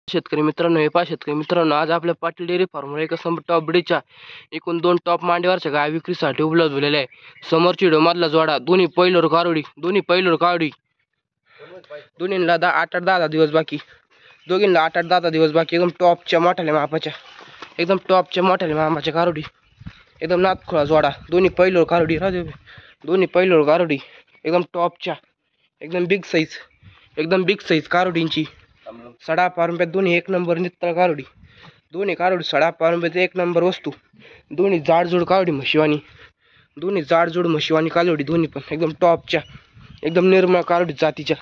शेतकरी मित्रांनो, शेतकरी मित्रांनो, आज आपल्या पाटील डेअरी फार्मवर एक नंबर टॉप ब्रीडच्या एकूण 2 टॉप मांडीवरच्या गाय विक्रीसाठी उपलब्ध झालेल्या आहे. समोरची मधला जोडा दोन्ही पहिलोर कावडी दोन्हीला 8-10 दिवस बाकी, दोघींना 8-10 दिवस बाकी. एकदम टॉपच्या मोठ्याल्या मापाच्या कारोडी, एकदम नातखुळा जोडा. दोन्ही पहिलोर कारोडी एकदम टॉपच्या, एकदम बिग साईज कारोडींची. 6.5 रुपयात दोन्ही एक नंबर नित्तळ कारोडी. दोन्ही कारोडी 6.5 रुपयात एक नंबर वस्तू. दोन्ही जाडजूड कारोडी म्हशिवानी कालोडी. दोन्ही पण एकदम टॉपच्या, एकदम निर्मळ कारोडी जातीच्या.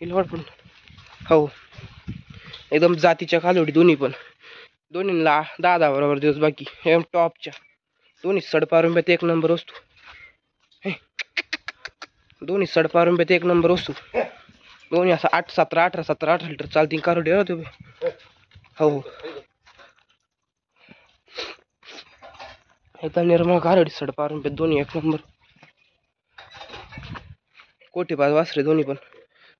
पण हो, एकदम जातीच्या कालोडी दोन्ही पण. दोन्हीला 10 बरोबर दिवस बाकी. एकदम टॉपच्या, दोन्ही 6.5 रुपयात एक नंबर वस्तू. दोन्ही 6.5 रुपयात एक नंबर वस्तू. दोन्ही असं 18 लिटर चालतील कारोडी तुम्ही. हो, एकदम निर्मळ कारोडी 6.5 रुपयात दोन्ही एक नंबर. कोठेबाज वासरे दोन्ही पण,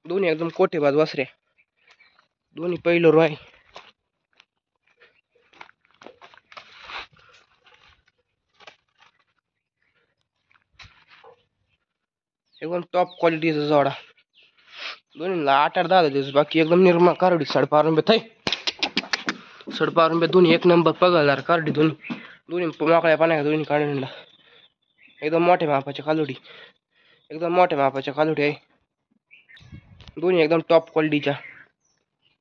दोन्ही एकदम कोठेबाज वासरे. दोन्ही पहिलं आहे. एकदम टॉप क्वालिटीचा जोडा. दोन्हीला 8-10 दिवस बाकी. एकदम निर्मळ कारोडी 6.5 रुपये. 6.5 रुपये दोन्ही एक नंबर पगारदार कारोडी. दोन्ही मोकळ्या पाण्यात दोन्ही काढूनला. एकदम मोठ्या मापाच्या कालोडी आहे. दोन्ही एकदम टॉप क्वालिटीच्या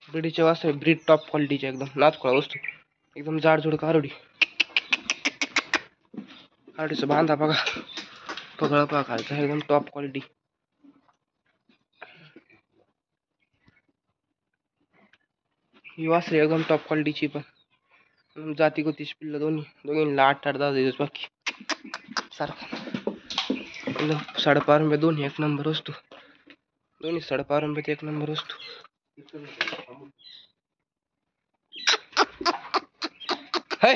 ब्रीडच्या वासरे. ब्रीड टॉप क्वालिटीच्या, एकदम नातखुळा वस्तू. एकदम जाडजूड कारोडीचा बांधा बघा, पगळा पा खालचा, एकदम टॉप क्वालिटी. ही वासरे एकदम टॉप क्वालिटीची पण जाती गोतीची पिल्लं. दोघींना 8-10 दिवस बाकी. सारखा एकदम 6.5 रुपये दोन्ही एक नंबर वस्तू. दोन्ही 6.5 रुपयात एक नंबर वस्तू. है